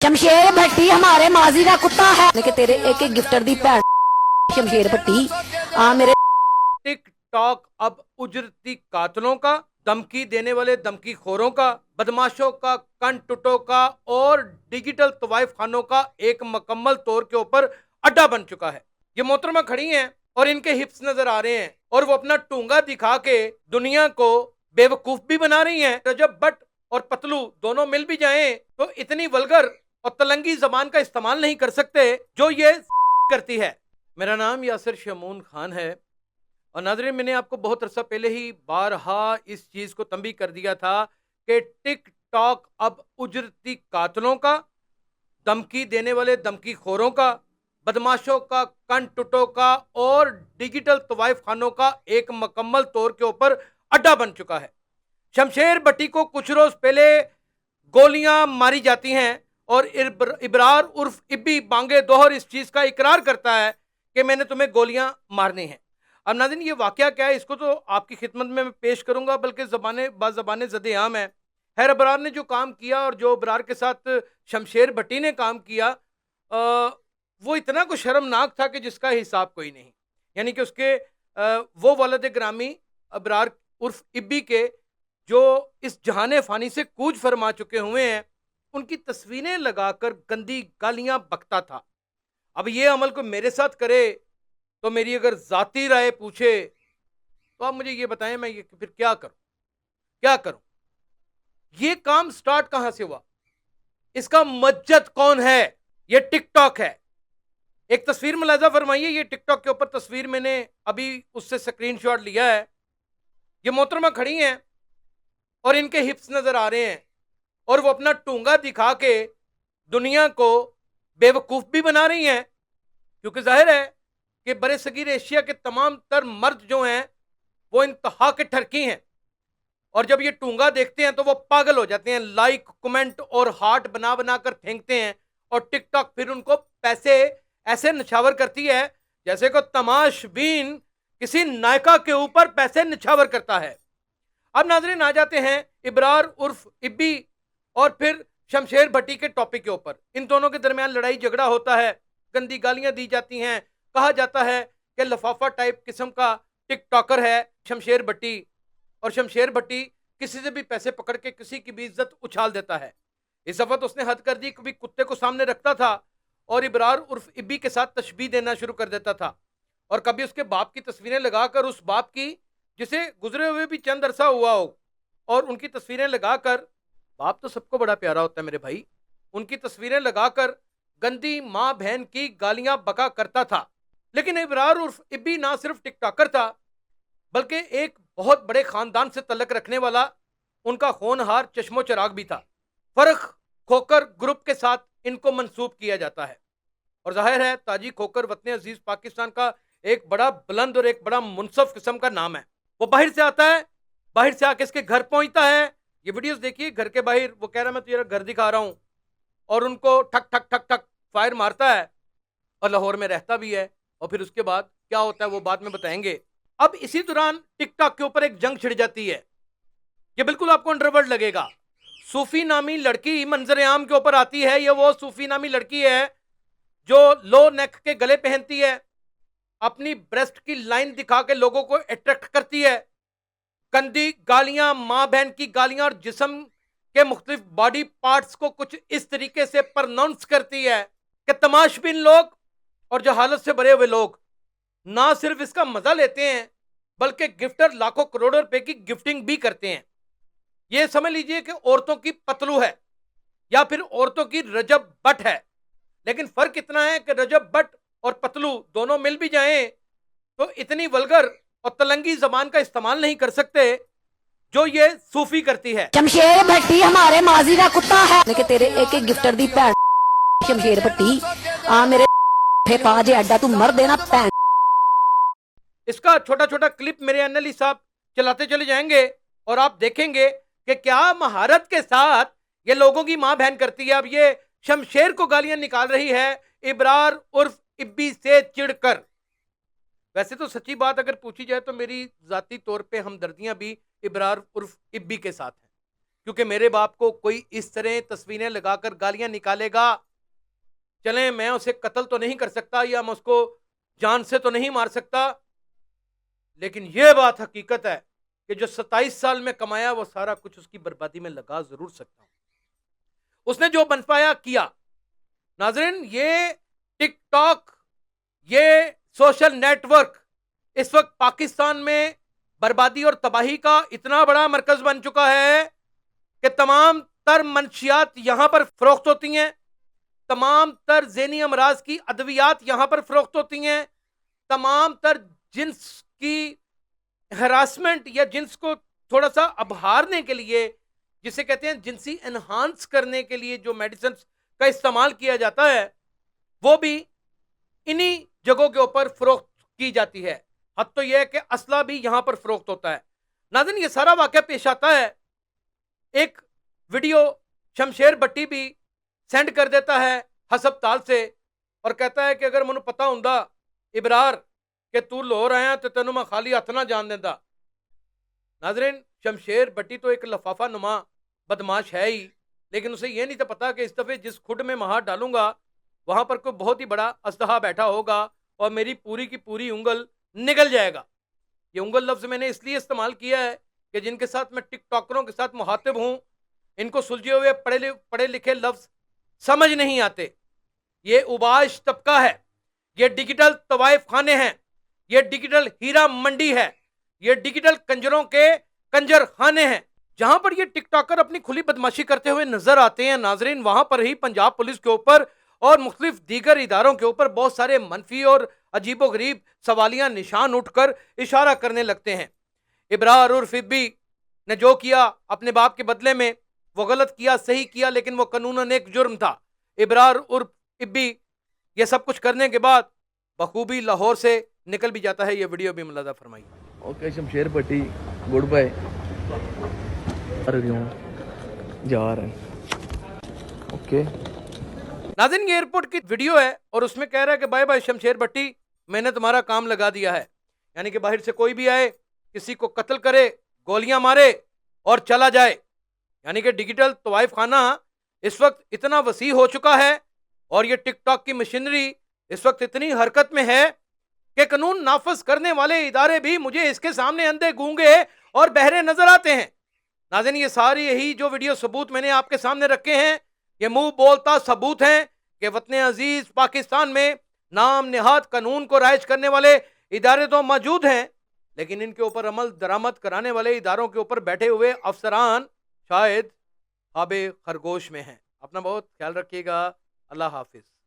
शमशेर भट्टी हमारे माजी का कुत्ता है लेकिन तेरे एक एक गिफ्टर दी भैन शमशेर भट्टी आ मेरे टिकटॉक अब उजरती कातलों का, धमकी देने वाले धमकी खोरों का, बदमाशों का, कन टुटों का और डिजिटल तवाइफ खानों का एक मुकम्मल तौर के ऊपर अड्डा बन चुका है। ये मोहतरमा खड़ी हैं और इनके हिप्स नजर आ रहे हैं और वो अपना टूंगा दिखा के दुनिया को बेवकूफ भी बना रही हैं। रजब भट्ट और पतलू दोनों मिल भी जाएं तो इतनी वल्गर और तलंगी जबान का इस्तेमाल नहीं कर सकते जो ये करती है। मेरा नाम यासिर शमून खान है और नाज़रीन, मैंने आपको बहुत अरसा पहले ही बारहा इस चीज़ को तंबी कर दिया था कि टिकटॉक अब उजरती कातलों का, धमकी देने वाले धमकी खोरों का, बदमाशों का, कन टुटों का और डिजिटल तवाइफ खानों का एक मुकम्मल तौर के ऊपर अड्डा बन चुका है। शमशेर भट्टी को कुछ रोज पहले गोलियां मारी जाती हैं और इब्रार उर्फ इब्बी बांगे दोहर इस चीज़ का इकरार करता है कि मैंने तुम्हें गोलियां मारनी हैं। अब नाज़रीन, ये वाकया क्या है इसको तो आपकी खिदमत में मैं पेश करूंगा, बल्कि ज़बान ज़द-ए-आम है। खैर, अबरार ने जो काम किया और जो अबरार के साथ शमशेर भट्टी ने काम किया वो इतना कुछ शर्मनाक था कि जिसका हिसाब कोई नहीं। यानी कि उसके वो वालिद ग्रामी अबरार उर्फ इब्बी के जो इस जहाने फ़ानी से कूच फरमा चुके हुए हैं, उनकी तस्वीरें लगाकर गंदी गालियां बकता था। अब ये अमल को मेरे साथ करे तो मेरी अगर ज़ाती राय पूछे तो आप मुझे ये बताएं, मैं ये फिर क्या करूं? ये काम स्टार्ट कहां से हुआ? इसका मज्जद कौन है? ये टिकटॉक है। एक तस्वीर मुलाजा फरमाइए। ये टिकटॉक के ऊपर तस्वीर मैंने अभी उससे स्क्रीनशॉट लिया है। ये मोहतरमा खड़ी हैं और इनके हिप्स नजर आ रहे हैं और वो अपना टूंगा दिखा के दुनिया को बेवकूफ भी बना रही हैं, क्योंकि जाहिर है कि बड़े सगीर एशिया के तमाम तर मर्द जो हैं वो इंतहा के ठरकी हैं और जब ये टूंगा देखते हैं तो वो पागल हो जाते हैं, लाइक कमेंट और हार्ट बना बना कर फेंकते हैं और टिकटॉक फिर उनको पैसे ऐसे निछावर करती है जैसे को तमाशबीन किसी नायका के ऊपर पैसे निछावर करता है। अब नाजरीन, आ जाते हैं इब्रार उर्फ इब्बी और फिर शमशेर भट्टी के टॉपिक के ऊपर। इन दोनों के दरमियान लड़ाई झगड़ा होता है, गंदी गालियां दी जाती हैं, कहा जाता है कि लफाफा टाइप किस्म का टिकटॉकर है शमशेर भट्टी और शमशेर भट्टी किसी से भी पैसे पकड़ के किसी की भी इज्जत उछाल देता है। इस दफा तो उसने हद कर दी, कभी कुत्ते को सामने रखता था और इब्रार उर्फ इब्बी के साथ तशबीह देना शुरू कर देता था और कभी उसके बाप की तस्वीरें लगाकर, उस बाप की जिसे गुजरे हुए भी चंद अरसा हुआ हो, और उनकी तस्वीरें लगाकर, बाप तो सबको बड़ा प्यारा होता है मेरे भाई, उनकी तस्वीरें लगाकर गंदी माँ बहन की गालियां बका करता था। लेकिन इब्रार उर्फ इब्बी ना सिर्फ टिकटॉकर था बल्कि एक बहुत बड़े खानदान से तल्लक रखने वाला उनका होनहार चश्मो चराग भी था। फर्क खोकर ग्रुप के साथ इनको मंसूब किया जाता है और जाहिर है ताजी खोकर वतन अजीज पाकिस्तान का एक बड़ा बुलंद और एक बड़ा मुनसफ किस्म का नाम है। वो बाहर से आता है, बाहर से आके इसके घर पहुंचता है। ये वीडियोस देखिए, घर के बाहर वो कह रहा मैं तेरा घर दिखा रहा हूं और उनको ठक ठक ठक ठक फायर मारता है और लाहौर में रहता भी है। और फिर उसके बाद क्या होता है वो बाद में बताएंगे। अब इसी दौरान टिकटॉक के ऊपर एक जंग छिड़ जाती है। ये बिल्कुल आपको अंडरवर्ल्ड लगेगा। सूफी नामी लड़की मंजर आम के ऊपर आती है। ये वो सूफी नामी लड़की है जो लो नेक के गले पहनती है, अपनी ब्रेस्ट की लाइन दिखा के लोगों को अट्रैक्ट करती है, गंदी गालियां, माँ बहन की गालियां और जिस्म के मुख्तलिफ बॉडी पार्ट्स को कुछ इस तरीके से प्रोनाउंस करती है कि तमाशबीन लोग और जहालत से भरे हुए लोग ना सिर्फ इसका मजा लेते हैं बल्कि गिफ्टर लाखों करोड़ों रुपए की गिफ्टिंग भी करते हैं। ये समझ लीजिए कि औरतों की पतलू है या फिर औरतों की रजब भट्ट है। लेकिन फर्क इतना है कि रजब भट्ट और पतलू दोनों मिल भी जाएं तो इतनी वल्गर और तलंगी जबान का इस्तेमाल नहीं कर सकते जो ये सूफी करती है। शमशेर भट्टी हमारे माजी का कुत्ता है लेकिन तेरे एक एक गिफ्टर दी भैन शमशेर भट्टी आ मेरे पाजे अड्डा तू मर देना भैन। इसका छोटा छोटा क्लिप मेरे एनएलई साहब चलाते चले जाएंगे और आप देखेंगे कि क्या महारत के साथ ये लोगों की मां बहन करती है। अब ये शमशेर को गालियां निकाल रही है इब्रार उर्फ इब्बी से चिढ़कर। वैसे तो सच्ची बात अगर पूछी जाए तो मेरी जाती तौर पे हमदर्दियां भी इब्रार उर्फ इब्बी के साथ हैं, کیونکہ میرے باپ کو کوئی اس طرح تصویریں لگا کر گالیاں نکالے گا، چلیں میں اسے قتل تو نہیں کر سکتا یا میں اس کو جان سے تو نہیں مار سکتا، لیکن یہ بات حقیقت ہے کہ جو 27 سال میں کمایا وہ سارا کچھ اس کی بربادی میں لگا ضرور سکتا ہوں۔ اس نے جو بن پایا کیا۔ ناظرین، یہ ٹک ٹاک، یہ سوشل نیٹ ورک اس وقت پاکستان میں بربادی اور تباہی کا اتنا بڑا مرکز بن چکا ہے کہ تمام تر منشیات یہاں پر فروخت ہوتی ہیں، تمام تر ذہنی امراض کی ادویات یہاں پر فروخت ہوتی ہیں، تمام تر جنس کی ہراسمنٹ یا جنس کو تھوڑا سا ابھارنے کے لیے، جسے کہتے ہیں جنسی انہانس کرنے کے لیے جو میڈیسنز کا استعمال کیا جاتا ہے، وہ بھی انہی جگہوں کے اوپر فروخت کی جاتی ہے۔ حد تو یہ ہے کہ اسلحہ بھی یہاں پر فروخت ہوتا ہے۔ ناظرین، یہ سارا واقعہ پیش آتا ہے، ایک ویڈیو شمشیر بٹی بھی سینڈ کر دیتا ہے ہسپتال سے اور کہتا ہے کہ اگر مجھے پتا ہوندا ابرار کہ تو لاہور آیا تو تینوں میں خالی ہاتھ نہ جان دیتا۔ ناظرین، شمشیر بٹی تو ایک لفافہ نما بدماش ہے ہی، لیکن اسے یہ نہیں تھا پتا کہ اس دفعہ جس کھڈ میں ہاتھ ڈالوں گا وہاں پر کوئی بہت ہی بڑا اژدہا بیٹھا ہوگا اور میری پوری کی پوری انگل نگل جائے گا۔ یہ انگل لفظ میں نے اس لیے استعمال کیا ہے کہ جن کے ساتھ میں ٹک ٹاکروں کے ساتھ مخاطب ہوں، ان کو سلجھے ہوئے پڑھے لکھے لفظ سمجھ نہیں آتے۔ یہ اوباش طبقہ ہے، یہ ڈیجیٹل طوائف خانے ہیں، یہ ڈیجیٹل ہیرا منڈی ہے، یہ ڈیجیٹل کنجروں کے کنجر خانے ہیں۔ جہاں پر یہ ٹک ٹاکر اپنی کھلی بدماشی کرتے ہوئے نظر آتے ہیں ناظرین، وہاں پر ہی پنجاب پولیس کے اوپر اور مختلف دیگر اداروں کے اوپر بہت سارے منفی اور عجیب و غریب سوالیاں نشان اٹھ کر اشارہ کرنے لگتے ہیں۔ ابرار عرف ابی نے جو کیا اپنے باپ کے بدلے میں، وہ غلط کیا، صحیح کیا، لیکن وہ قانوناً ایک جرم تھا۔ ابرار عرف ابی یہ سب کچھ کرنے کے بعد بخوبی لاہور سے نکل بھی جاتا ہے۔ یہ ویڈیو بھی ملاحظہ فرمائیے۔ اوکے شمشیر بٹی، گڈ بائے، جا رہے ہیں۔ اوکے ناظرین، یہ ایئرپورٹ کی ویڈیو ہے اور اس میں کہہ رہا ہے کہ بائے بائے شمشیر بٹی، میں نے تمہارا کام لگا دیا ہے۔ یعنی کہ باہر سے کوئی بھی آئے، کسی کو قتل کرے، گولیاں مارے اور چلا جائے۔ یعنی کہ ڈیجیٹل طوائف خانہ اس وقت اتنا وسیع ہو چکا ہے اور یہ ٹک ٹاک کی مشینری اس وقت اتنی حرکت میں ہے کہ قانون نافذ کرنے والے ادارے بھی مجھے اس کے سامنے اندھے گونگے اور بہرے نظر آتے ہیں۔ ناظرین، یہ ساری یہی جو ویڈیو ثبوت میں نے آپ کے سامنے رکھے ہیں، یہ منہ بولتا ثبوت ہیں کہ وطن عزیز پاکستان میں نام نہاد قانون کو رائج کرنے والے ادارے تو موجود ہیں، لیکن ان کے اوپر عمل درآمد کرانے والے اداروں کے اوپر بیٹھے ہوئے افسران شاید خواب خرگوش میں ہیں۔ اپنا بہت خیال رکھیے گا۔ اللہ حافظ۔